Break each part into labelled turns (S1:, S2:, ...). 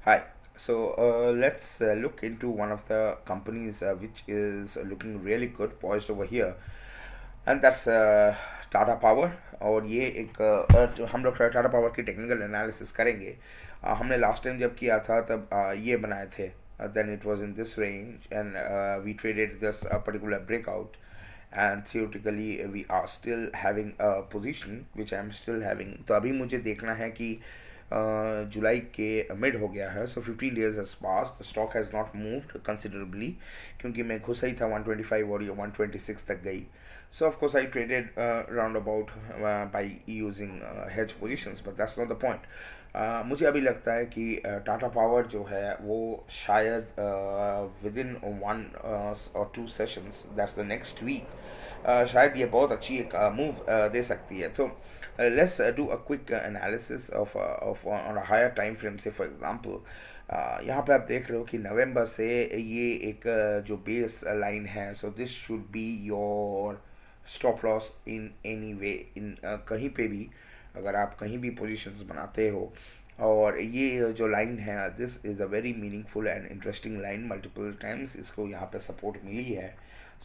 S1: Hi. So let's look into one of the companies which is looking really good, poised over here, and that's Tata power. और ये एक जो हम लोग Tata power की टेक्निकल एनालिसिस करेंगे। हमने लास्ट टाइम जब किया था तब ये बनाए थे। Then it was in this range, and we traded this particular breakout, and theoretically we are still having a position which I am still having। तो अभी मुझे देखना है कि जुलाई के मिड हो गया है, सो 15 days has pass, the stock has not moved considerably, क्योंकि मैं घुसा ही था 125 और ये 126 तक गई। सो of course I traded round about by using hedge positions, but that's not the point. मुझे अभी लगता है कि टाटा पावर जो है वो शायद विद इन 1 और 2 sessions, that's the next week, शायद ये बहुत अच्छी एक मूव दे सकती है। तो let's do a quick analysis of on a higher time frame। से फॉर एग्जांपल यहाँ पे आप देख रहे हो कि नवंबर से ये एक जो बेस लाइन है, so this should be your stop loss in any way, in कहीं पे भी अगर आप कहीं भी पोजीशंस बनाते हो। और ये जो लाइन है, this is a very meaningful and interesting line, multiple times इसको यहाँ पे सपोर्ट मिली है।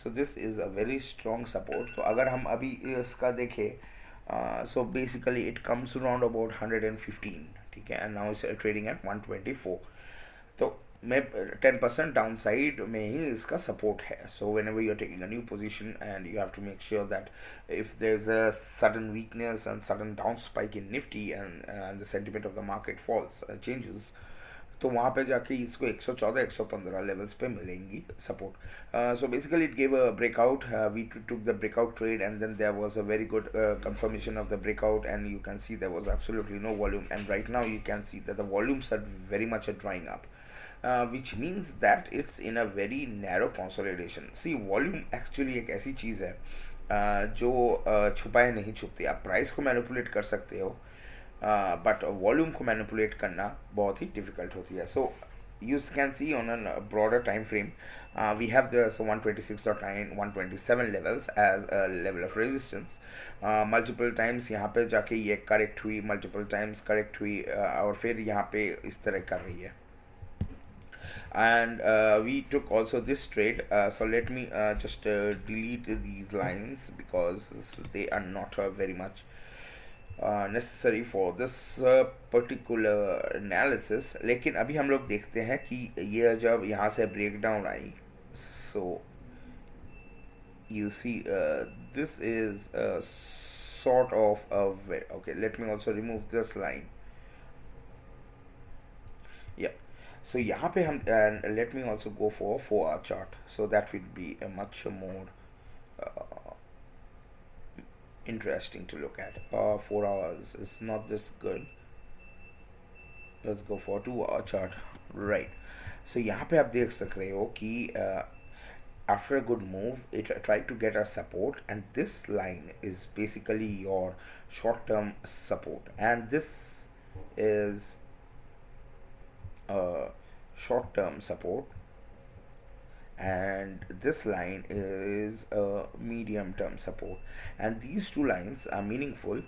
S1: So this is a very strong support. तो अगर हम अभी इसका देखें, so basically it comes around about 115, ठीक है, and now it's trading at 124। तो मैं 10% डाउन साइड में ही इसका सपोर्ट है। So whenever you are taking a new position and you have to make sure that if there is a sudden weakness and sudden down spike in Nifty and the sentiment of the market falls changes, तो वहाँ पे जाके इसको 114 115 levels पे मिलेंगी support. So basically it gave a breakout, we took the breakout trade, and then there was a very good confirmation of the breakout, and you can see there was absolutely no volume, and right now you can see that the volumes are very much drying up, which means that it's in a very narrow consolidation। See, volume actually एक ऐसी चीज़ है जो छुपाए नहीं छुपती। आप price को manipulate कर सकते हो, बट वॉल्यूम को मैनिपुलेट करना बहुत ही डिफिकल्ट होती है। सो you can see on a broader time frame, we have the 126.9 127 levels as a level of resistance। multiple times यहाँ पे जाके ये करेक्ट हुई, मल्टीपल टाइम्स करेक्ट हुई, और फिर यहाँ पे इस तरह कर रही है। And we took also this trade, so let me just delete these lines because they are not very much necessary for this particular analysis। लेकिन अभी हम लोग देखते हैं कि ये जब यहाँ से ब्रेक डाउन आई, so you see this is a sort of a okay, let me also remove this line। yeah, so यहाँ पे हम and let me also go for 4 hour chart, so that will be a much more uh, interesting to look at। 4 hours is not this good, let's go for 2 hour chart, right। so यहाँ पे आप देख सक रहे हो कि after a good move it tried to get a support, and this line is basically your short term support, and this is a short term support, and this line is a medium term support, and these two lines are meaningful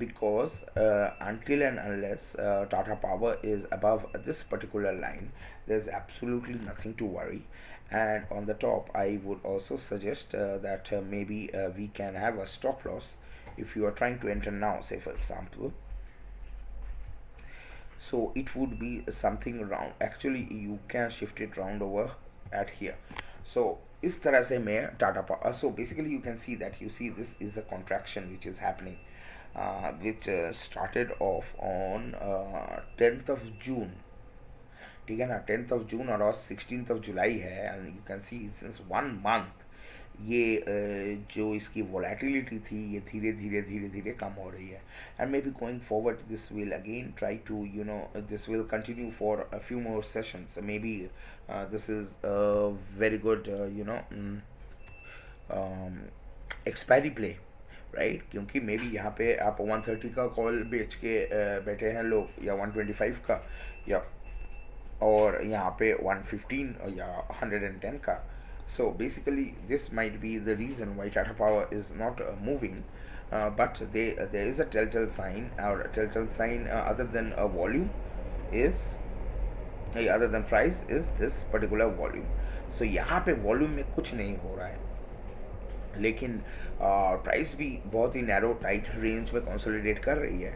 S1: because until and unless Tata Power is above this particular line, there's absolutely nothing to worry। And on the top I would also suggest that maybe we can have a stop loss if you are trying to enter now, say for example। so it would be something around, actually you can shift it round over at here। so इस तरह से मैं Tata power, so basically you can see that, you see this is a contraction which is happening, which started off on 10th of June, ठीक है ना, 10th of June, और 16th of July है, and you can see since 1 month ये जो इसकी volatility थी ये धीरे धीरे धीरे धीरे कम हो रही है। And maybe going forward this will again try to this will continue for a few more sessions, maybe this is very good expiry play, right. क्योंकि मे बी यहाँ पे आप 130 का कॉल बेच के बैठे हैं लोग, या 125 का, या और यहाँ पे 115 या 110 का। So basically this might be the reason why Tata Power is not moving, but there is a telltale sign, or a telltale sign other than a volume is other than price is this particular volume. So यहाँ पे volume में कुछ नहीं हो रहा है, लेकिन price भी बहुत ही नैरो टाइट रेंज में कंसोलिडेट कर रही है.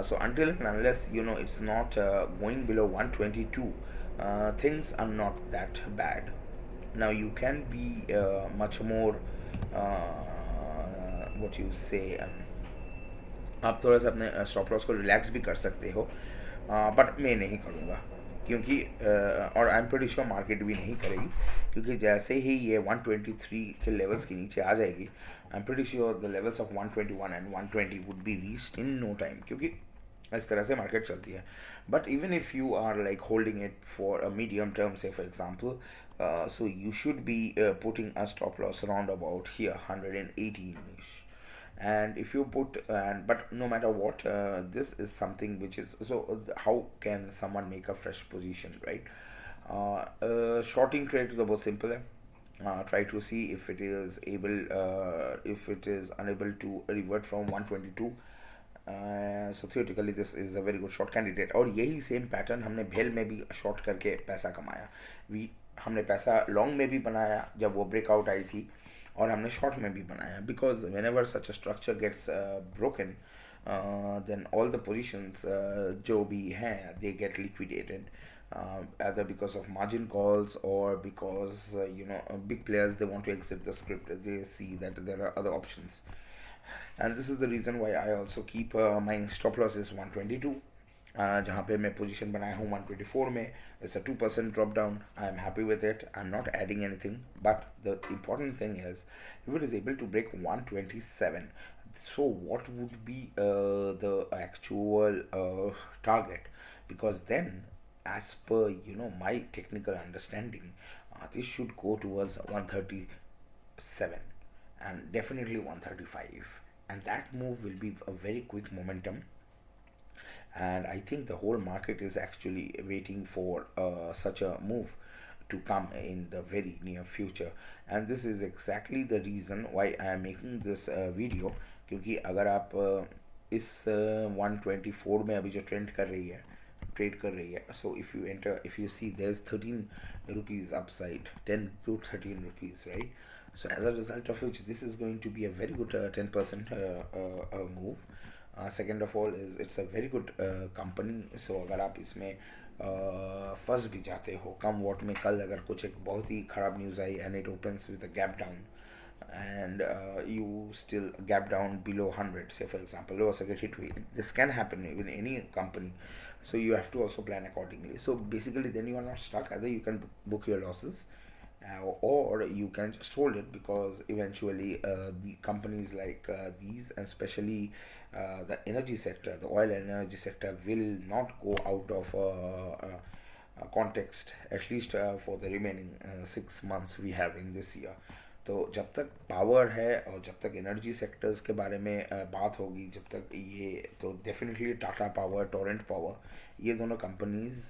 S1: So until and unless it's not going below 122, things are not that bad. Now you can be much more what you say, आप थोड़ा सा अपने स्टॉप लॉस को रिलैक्स भी कर सकते हो, बट मैं नहीं करूँगा क्योंकि और आई एम प्रीटी श्योर मार्केट भी नहीं करेगी, क्योंकि जैसे ही ये 123 के लेवल्स के नीचे आ जाएगी, I am pretty sure the levels of 121 and 120 would be reached in no time, क्योंकि इस तरह से मार्केट चलती है. But even if you are like holding it for a medium term, say for example, so you should be putting a stop loss around about here 118ish. And if you put, and but no matter what, this is something which is so, how can someone make a fresh position, right? Shorting trade is about simple. Try to see if it is able, if it is unable to revert from 122. So theoretically this is a very good short candidate. और यही same pattern हमने भेल में भी short करके पैसा कमाया. We हमने पैसा लॉन्ग में भी बनाया जब वो ब्रेकआउट आई थी, और हमने शॉर्ट में भी बनाया, because whenever such a structure gets broken, then all the positions जो भी हैं they get liquidated, either because of margin calls or because big players, they want to exit the script. They see that there are other options, and this is the reason why I also keep my stop loss is 122. जहाँ पे मैं position बनाया हूँ 124 में. It's a 2% drop down. I am happy with it. I am not adding anything, but the important thing is if it is able to break 127, so what would be the actual target? Because then, as per my technical understanding, this should go towards 137 and definitely 135, and that move will be a very quick momentum. And I think the whole market is actually waiting for such a move to come in the very near future, and this is exactly the reason why I am making this video. क्योंकि अगर आप इस 124 में अभी जो trade कर रही है, so if you see there's 13 rupees upside, 10 to 13 rupees, right? So as a result of which, this is going to be a very good 10% move. Second of all is it's a very good company. So अगर आप इसमें फंस भी जाते हो come what में, कल अगर कुछ एक बहुत ही ख़राब news I and it opens with a gap down, and you still gap down below 100, say for example, or get hit with, this can happen in any company, so you have to also plan accordingly. So basically then you are not stuck. Either you can book your losses, or you can just hold it, because eventually the companies like these, and especially the energy sector, the oil and energy sector, will not go out of context, at least for the remaining 6 months we have in this year. तो जब तक power है और जब तक energy sectors के बारे में बात होगी, जब तक ये, तो definitely Tata power, Torrent power, ये दोनों कंपनीज,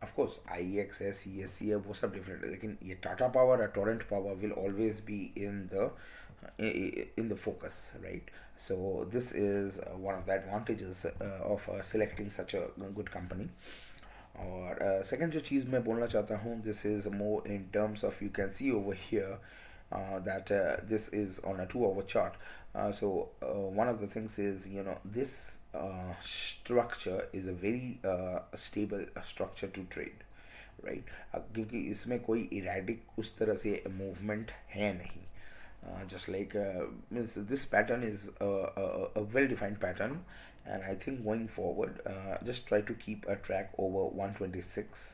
S1: ऑफ कोर्स IEX है, CSC है, वो सब डिफरेंट है, लेकिन ये टाटा पावर और Torrent power will always be in the focus, right? So this is one of the advantages of selecting such a good company. और सेकंड जो चीज़ मैं बोलना चाहता हूँ, this is more in terms of, you can see over here that this is on a 2-hour chart. So one of the things is, this structure is a very stable structure to trade, right? क्योंकि इसमें कोई erratic उस तरह से movement है नहीं. Just like means this pattern is a well-defined pattern, and I think going forward, just try to keep a track over 126.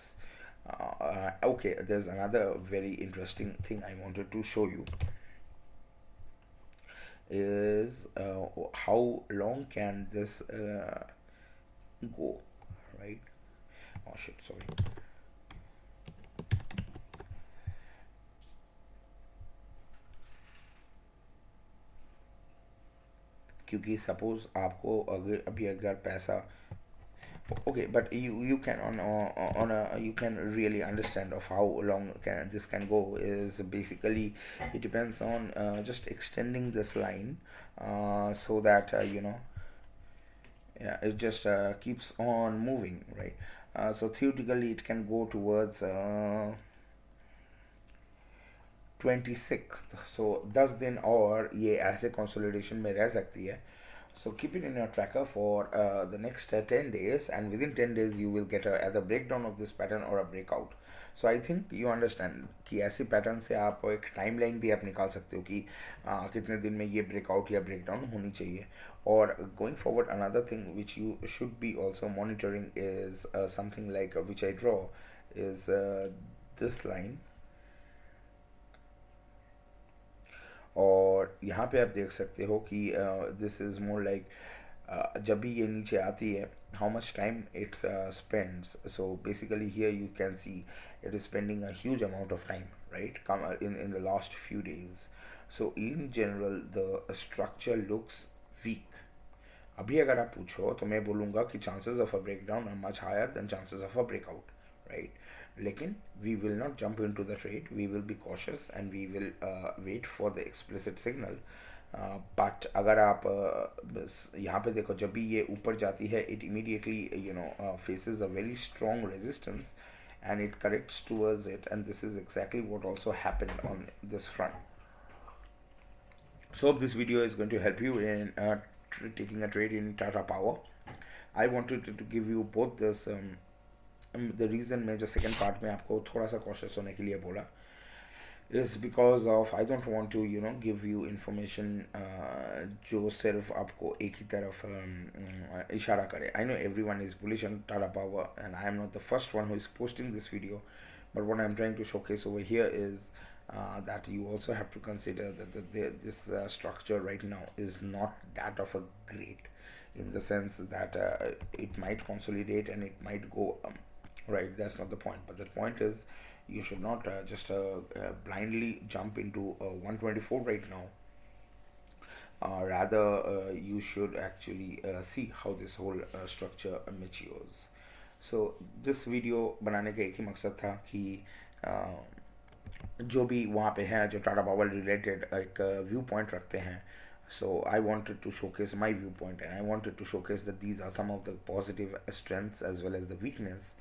S1: Okay, there's another very interesting thing I wanted to show you, is how long can this go, right? Oh shit, sorry. क्योंकि suppose आपको अगर पैसा, okay, but you can on a you can really understand of how long this can go, is basically it depends on just extending this line, so that yeah, it just keeps on moving, right? So theoretically it can go towards 26th. So 10 दिन और ये ऐसे consolidation में रह सकती है. So keep it in your tracker for the next 10 days, and within 10 days you will get either breakdown of this pattern or a breakout. So I think you understand कि ऐसे पैटर्न से आप एक timeline भी आप निकाल सकते हो कि कितने दिन में ये ब्रेकआउट या ब्रेकडाउन होनी चाहिए. और going forward another thing which you should be also monitoring is something like which I draw is this line. और यहाँ पे आप देख सकते हो कि दिस इज़ मोर लाइक जब भी ये नीचे आती है how much time it spends. So basically here you can see it is spending a huge amount of time, right, in the last few days. So in general the structure looks weak. अभी अगर आप पूछो तो मैं बोलूँगा कि chances of a breakdown are much higher than chances of a breakout, right? लेकिन we will not jump into the trade, we will be cautious and we will wait for the explicit signal. But अगर आप यहाँ पे देखो जब भी ये ऊपर जाती है it immediately faces a very strong resistance and it corrects towards it, and this is exactly what also happened on this front. So this video is going to help you in taking a trade in Tata Power. I wanted to give you both this the reason मैं जो second part में आपको थोड़ा सा cautious होने के लिए बोला is because of I don't want to give you information जो सिर्फ आपको एक ही तरफ इशारा करे. I know everyone is bullish on Tata Power and I am not the first one who is posting this video, but what I am trying to showcase over here is that you also have to consider that this structure right now is not that of a great, in the sense that it might consolidate and it might go right. That's not the point, but the point is you should not just blindly jump into 124 right now. Rather you should actually see how this whole structure matures. So this video बनाने का एक ही मकसद था कि जो भी वहाँ पे हैं जो टाटा पावर रिलेटेड एक व्यू पॉइंट रखते हैं. So I wanted to showcase my viewpoint and I wanted to showcase that these are some of the positive strengths as well as the weakness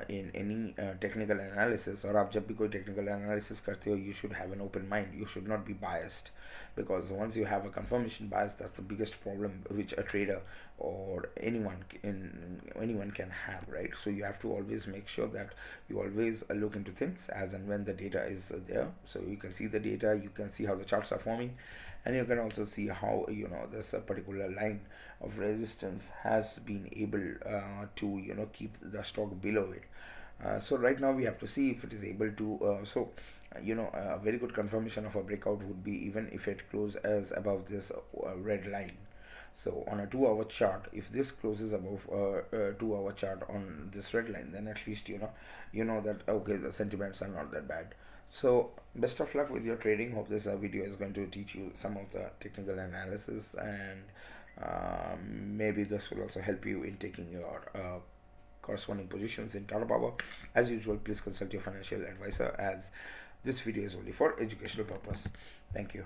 S1: in any technical analysis. और आप जब भी कोई technical analysis करते हो you should have an open mind, you should not be biased, because once you have a confirmation bias, that's the biggest problem which a trader or anyone can have, right? So you have to always make sure that you always look into things as and when the data is there. So you can see the data, you can see how the charts are forming, and you can also see how this particular line of resistance has been able to keep the stock below it. So right now we have to see if it is able to a very good confirmation of a breakout would be even if it closes as above this red line. So on a 2-hour chart, if this closes above 2-hour chart on this red line, then at least you know that okay, the sentiments are not that bad. So best of luck with your trading. Hope this video is going to teach you some of the technical analysis, and maybe this will also help you in taking your corresponding positions in Tata Power. As usual, please consult your financial advisor, as this video is only for educational purpose. Thank you.